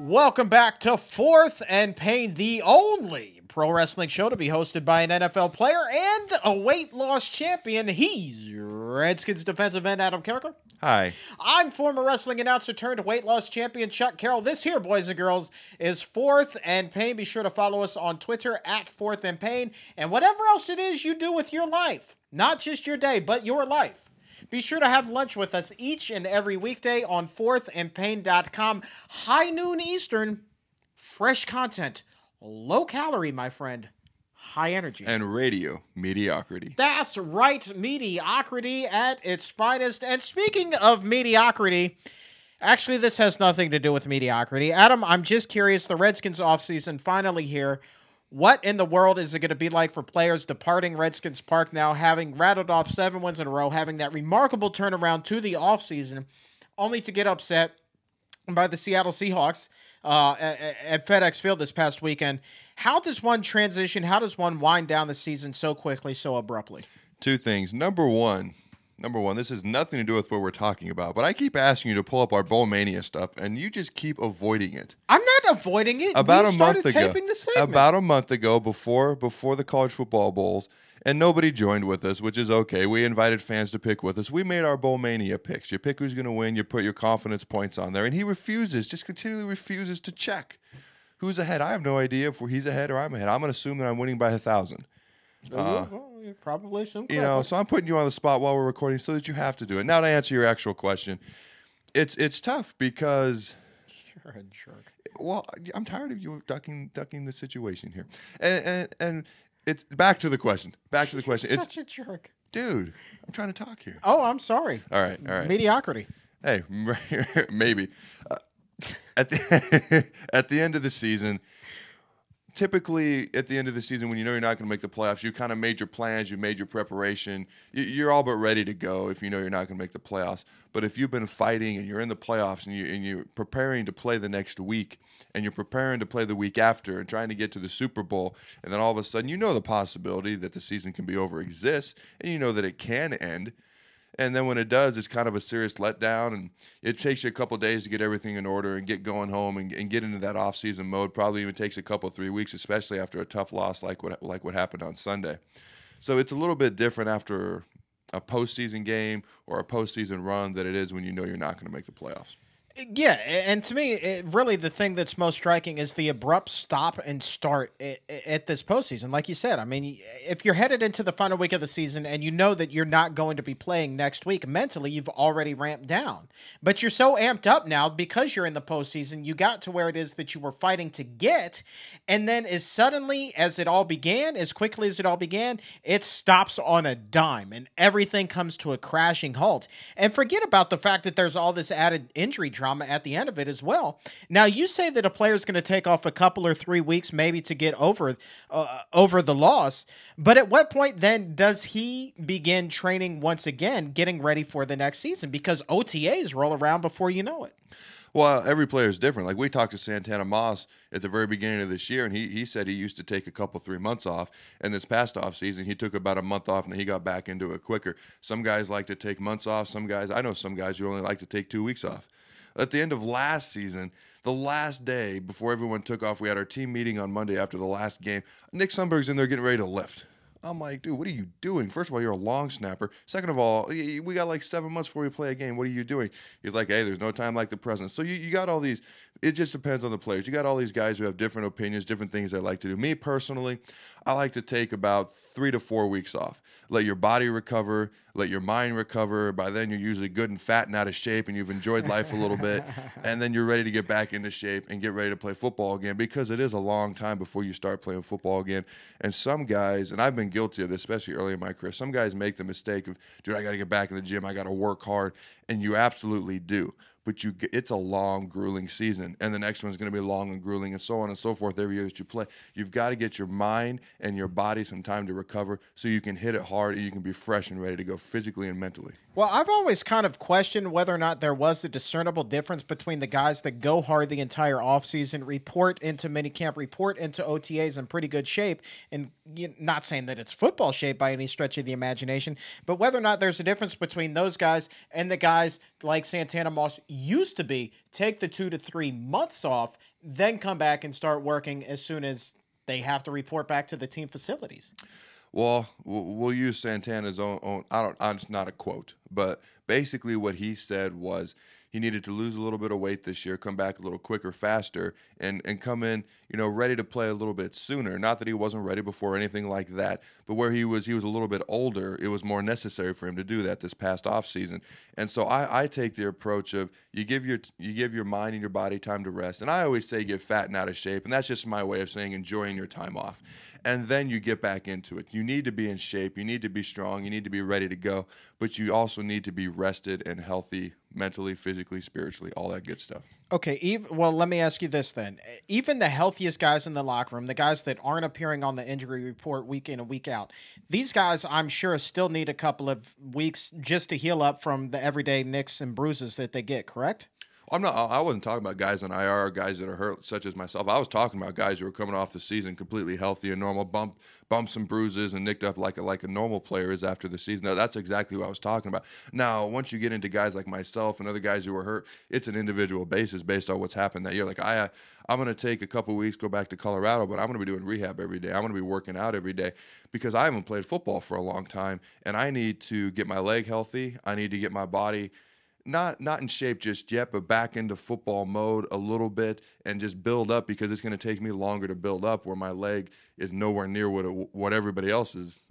Welcome back to Fourth and Pain, the only pro wrestling show to be hosted by an NFL player and a weight loss champion. He's Redskins defensive end Adam Carriker. Hi. I'm former wrestling announcer turned weight loss champion Chuck Carroll. This here, boys and girls, is Fourth and Pain. Be sure to follow us on Twitter at Fourth and Pain. And whatever else it is you do with your life, not just your day, but your life, be sure to have lunch with us each and every weekday on fourthandpain.com. High noon Eastern, fresh content, low calorie, my friend, high energy. And radio mediocrity. That's right, mediocrity at its finest. And speaking of mediocrity, actually this has nothing to do with mediocrity. Adam, I'm just curious, the Redskins offseason finally here. What in the world is it going to be like for players departing Redskins Park now, having rattled off 7 wins in a row, having that remarkable turnaround to the offseason, only to get upset by the Seattle Seahawks at FedEx Field this past weekend? How does one transition? How does one wind down the season so quickly, so abruptly? Two things. Number one, this has nothing to do with what we're talking about, but I keep asking you to pull up our Bowl Mania stuff, and you just keep avoiding it. I'm not avoiding it. About we a month ago, taping the segment. about a month ago, before the college football bowls, and nobody joined with us, which is okay. We invited fans to pick with us. We made our Bowl Mania picks. You pick who's going to win. You put your confidence points on there, and he just continually refuses to check who's ahead. I have no idea if he's ahead or I'm ahead. I'm going to assume that I'm winning by 1,000. You probably assume correctly. You know, so I'm putting you on the spot while we're recording so that you have to do it. Now to answer your actual question, it's tough because You're a jerk. Well, I'm tired of you ducking the situation here, and it's back to the question. You're such a jerk, dude. I'm trying to talk here. Oh, I'm sorry. All right. Mediocrity. Hey, maybe at the end of the season. Typically, at the end of the season, when you know you're not going to make the playoffs, you kind of made your plans, you made your preparation. You're all but ready to go if you know you're not going to make the playoffs. But if you've been fighting and you're in the playoffs and you're preparing to play the next week and you're preparing to play the week after and trying to get to the Super Bowl, and then all of a sudden you know the possibility that the season can be over exists, and you know that it can end. And then when it does, it's kind of a serious letdown, and it takes you a couple of days to get everything in order and get going home and get into that off-season mode. Probably even takes a couple, 3 weeks, especially after a tough loss like what happened on Sunday. So it's a little bit different after a postseason game or a postseason run than it is when you know you're not going to make the playoffs. Yeah, and to me, really the thing that's most striking is the abrupt stop and start at this postseason. Like you said, I mean, if you're headed into the final week of the season and you know that you're not going to be playing next week, mentally you've already ramped down. But you're so amped up now because you're in the postseason, you got to where it is that you were fighting to get, and then as quickly as it all began, it stops on a dime, and everything comes to a crashing halt. And forget about the fact that there's all this added injury drama at the end of it as well. Now, you say that a player's going to take off a couple or 3 weeks maybe to get over the loss, but at what point then does he begin training once again, getting ready for the next season? Because OTAs roll around before you know it. Well, every player is different. Like we talked to Santana Moss at the very beginning of this year, and he said he used to take a couple, 3 months off. And this past offseason, he took about a month off, and then he got back into it quicker. Some guys like to take months off. I know some guys who only like to take 2 weeks off. At the end of last season, the last day before everyone took off, we had our team meeting on Monday after the last game. Nick Sundberg's in there getting ready to lift. I'm like, dude, what are you doing? First of all, you're a long snapper. Second of all, we got like 7 months before we play a game. What are you doing? He's like, hey, there's no time like the present. So you got all these. It just depends on the players. You got all these guys who have different opinions, different things they like to do. Me personally, I like to take about 3 to 4 weeks off. Let your body recover. Let your mind recover. By then, you're usually good and fat and out of shape, and you've enjoyed life a little bit. And then you're ready to get back into shape and get ready to play football again, because it is a long time before you start playing football again. And some guys, and I've been guilty of this, especially early in my career, some guys make the mistake of, dude, I got to get back in the gym. I got to work hard. And you absolutely do. But it's a long, grueling season, and the next one's going to be long and grueling, and so on and so forth every year that you play. You've got to get your mind and your body some time to recover so you can hit it hard and you can be fresh and ready to go physically and mentally. Well, I've always kind of questioned whether or not there was a discernible difference between the guys that go hard the entire offseason, report into minicamp, report into OTAs in pretty good shape, and not saying that it's football shape by any stretch of the imagination, but whether or not there's a difference between those guys and the guys like Santana Moss used to be, take the 2 to 3 months off then come back and start working as soon as they have to report back to the team facilities. Well, we'll use Santana's own. It's not a quote, but basically what he said was he needed to lose a little bit of weight this year, come back a little quicker, faster, and come in, ready to play a little bit sooner. Not that he wasn't ready before or anything like that, but where he was a little bit older, it was more necessary for him to do that this past offseason. And so I take the approach of you give your mind and your body time to rest. And I always say get fat and out of shape, and that's just my way of saying enjoying your time off. And then you get back into it. You need to be in shape. You need to be strong. You need to be ready to go. But you also need to be rested and healthy mentally, physically, spiritually, all that good stuff. Okay, well, let me ask you this then. Even the healthiest guys in the locker room, the guys that aren't appearing on the injury report week in and week out, these guys, I'm sure, still need a couple of weeks just to heal up from the everyday nicks and bruises that they get, correct? I wasn't talking about guys on IR or guys that are hurt, such as myself. I was talking about guys who are coming off the season completely healthy and normal, bumps and bruises and nicked up like a normal player is after the season. No, that's exactly what I was talking about. Now, once you get into guys like myself and other guys who are hurt, it's an individual basis based on what's happened that year. Like I'm going to take a couple weeks, go back to Colorado, but I'm going to be doing rehab every day. I'm going to be working out every day because I haven't played football for a long time, and I need to get my leg healthy. I need to get my body not in shape just yet, but back into football mode a little bit and just build up because it's going to take me longer to build up where my leg is nowhere near what everybody else is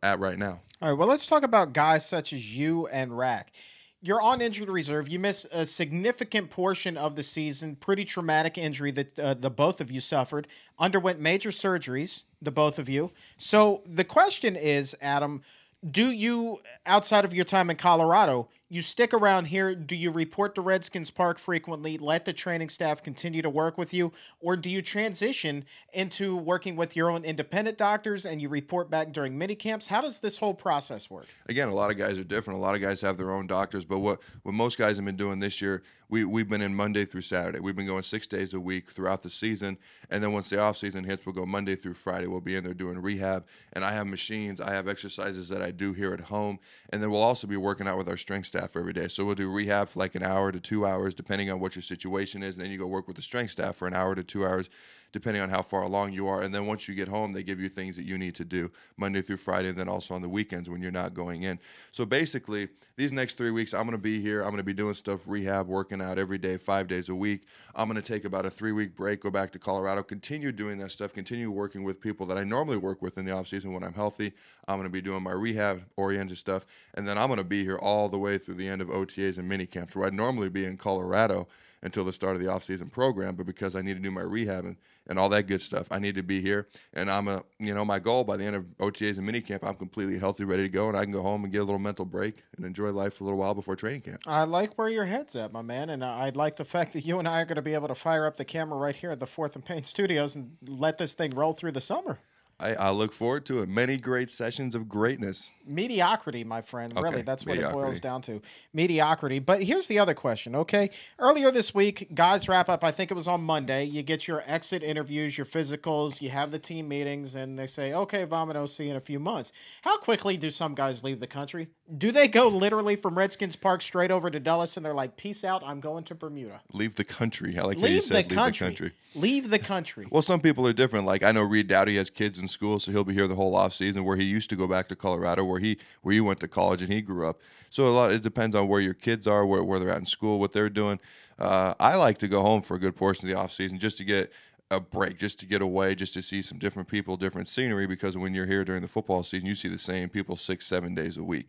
at right now. All right, well, let's talk about guys such as you and Rack. You're on injured reserve. You missed a significant portion of the season, pretty traumatic injury that the both of you suffered, underwent major surgeries, the both of you. So the question is, Adam, do you, outside of your time in Colorado, you stick around here? Do you report to Redskins Park frequently, let the training staff continue to work with you, or do you transition into working with your own independent doctors and you report back during mini camps? How does this whole process work? Again, a lot of guys are different. A lot of guys have their own doctors, but what most guys have been doing this year, we've been in Monday through Saturday. We've been going 6 days a week throughout the season, and then once the off season hits, we'll go Monday through Friday. We'll be in there doing rehab, and I have machines. I have exercises that I do here at home, and then we'll also be working out with our strength staff every day. So we'll do rehab for like an hour to 2 hours, depending on what your situation is, and then you go work with the strength staff for an hour to 2 hours, depending on how far along you are. And then once you get home, they give you things that you need to do Monday through Friday, and then also on the weekends when you're not going in. So basically, these next 3 weeks, I'm going to be here. I'm going to be doing stuff, rehab, working out every day, 5 days a week. I'm going to take about a 3-week break, go back to Colorado, continue doing that stuff, continue working with people that I normally work with in the offseason when I'm healthy. I'm going to be doing my rehab-oriented stuff, and then I'm going to be here all the way through the end of OTAs and mini camps, where I'd normally be in Colorado until the start of the offseason program, but because I need to do my rehab and all that good stuff, I need to be here. And my goal by the end of OTAs and minicamp, I'm completely healthy, ready to go, and I can go home and get a little mental break and enjoy life for a little while before training camp. I like where your head's at, my man, and I like the fact that you and I are going to be able to fire up the camera right here at the Fourth and Pain Studios and let this thing roll through the summer. I look forward to it. Many great sessions of greatness. Mediocrity, my friend. Okay, really, that's what it mediocrity. boils down to. Mediocrity. But here's the other question, okay? Earlier this week, guys wrap up, I think it was on Monday. You get your exit interviews, your physicals, you have the team meetings, and they say, okay, Vamanos, see you in a few months. How quickly do some guys leave the country? Do they go literally from Redskins Park straight over to Dulles, and they're like, peace out, I'm going to Bermuda? Leave the country. I like how you said leave the country. Leave the country. Well, some people are different. Like I know Reed Dowdy has kids in school, so he'll be here the whole off season. Where he used to go back to Colorado, where he went to college and he grew up. So it depends on where your kids are, where they're at in school, what they're doing. I like to go home for a good portion of the off season just to get a break, just to get away, just to see some different people, different scenery. Because when you're here during the football season, you see the same people 6-7 days a week.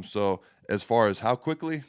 So as far as how quickly,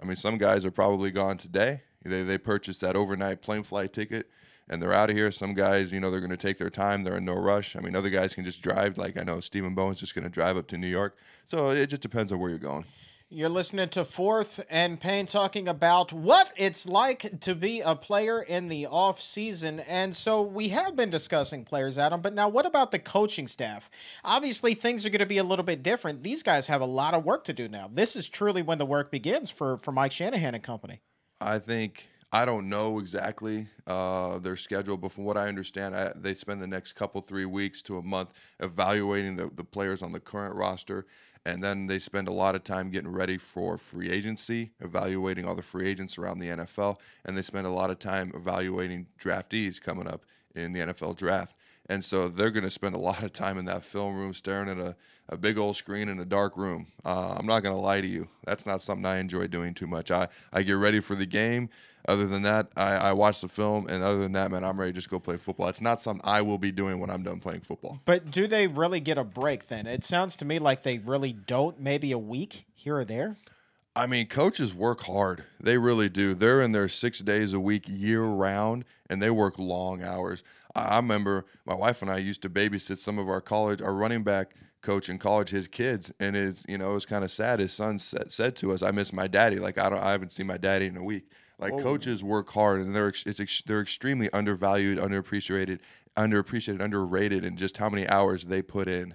I mean, some guys are probably gone today. They purchased that overnight plane flight ticket, and they're out of here. Some guys, they're going to take their time. They're in no rush. I mean, other guys can just drive. Like I know Stephen Bowen's just going to drive up to New York. So it just depends on where you're going. You're listening to Fourth and Pain talking about what it's like to be a player in the off season. And so we have been discussing players, Adam, but now what about the coaching staff? Obviously, things are going to be a little bit different. These guys have a lot of work to do now. This is truly when the work begins for Mike Shanahan and company. I think I don't know exactly their schedule, but from what I understand, they spend the next 3 weeks to a month evaluating the players on the current roster, and then they spend a lot of time getting ready for free agency, evaluating all the free agents around the NFL, and they spend a lot of time evaluating draftees coming up in the NFL draft. And so they're going to spend a lot of time in that film room staring at a big old screen in a dark room. I'm not going to lie to you. That's not something I enjoy doing too much. I get ready for the game. Other than that, I watch the film. And other than that, man, I'm ready to just go play football. It's not something I will be doing when I'm done playing football. But do they really get a break then? It sounds to me like they really don't. Maybe a week here or there. I mean, coaches work hard. They really do. They're in there 6 days a week, year round, and they work long hours. I remember my wife and I used to babysit some of our running back coach in college, his kids, and it was kind of sad. His son said to us, "I miss my daddy. Like I haven't seen my daddy in a week." Like coaches work hard, and they're extremely undervalued, underappreciated, underrated, in just how many hours they put in.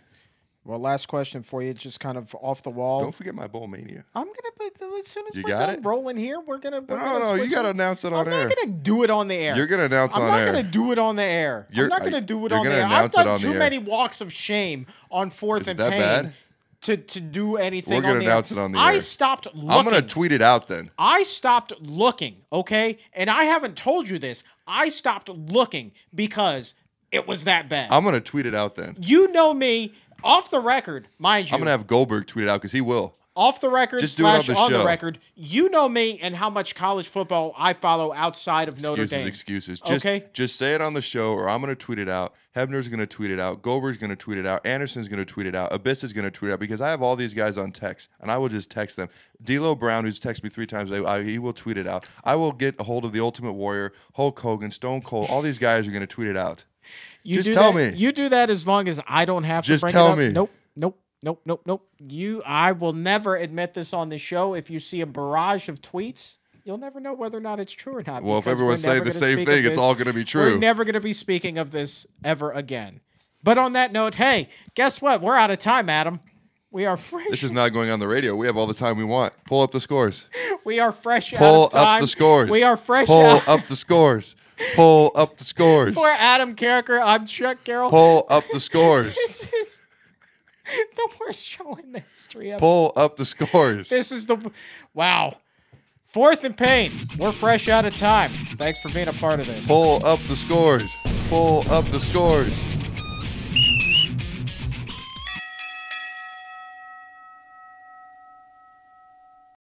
Well, last question for you, just kind of off the wall. Don't forget my bowl mania. I'm gonna, as soon as we're done rolling here, we're gonna. No, you gotta announce it on air. I'm not gonna do it on the air. You're gonna announce on air. I'm not gonna do it on the air. I'm not gonna do it on the air. I've done too many walks of shame on fourth and pain. Bad? To do anything. We're gonna announce it on the air. I stopped looking. I'm gonna tweet it out then. I stopped looking, okay? And I haven't told you this. I stopped looking because it was that bad. I'm gonna tweet it out then. You know me, off the record, mind you. I'm gonna have Goldberg tweet it out because he will. Off the record, just do it on the record, you know me and how much college football I follow outside of Notre Dame. Excuses. Okay? Just say it on the show, or I'm going to tweet it out. Hebner's going to tweet it out. Goldberg's going to tweet it out. Anderson's going to tweet it out. Abyss is going to tweet it out, because I have all these guys on text, and I will just text them. D'Lo Brown, who's texted me 3 times a day, he will tweet it out. I will get a hold of the Ultimate Warrior, Hulk Hogan, Stone Cold. All these guys are going to tweet it out. Just tell me. You do that as long as I don't have to bring it up. Just tell me. Nope. I will never admit this on the show. If you see a barrage of tweets, you'll never know whether or not it's true or not. Well, if everyone's saying the same thing, it's all going to be true. We're never going to be speaking of this ever again. But on that note, hey, guess what? We're out of time, Adam. We are fresh. This is not going on the radio. We have all the time we want. Pull up the scores. We are fresh Pull out of time. Pull up the scores. We are fresh Pull up the scores. Pull up the scores. For Adam Carriker, I'm Chuck Carroll. Pull up the scores. This is the worst show in the history of Pull up the scores. This is wow. Fourth and pain. We're fresh out of time. Thanks for being a part of this. Pull up the scores. Pull up the scores.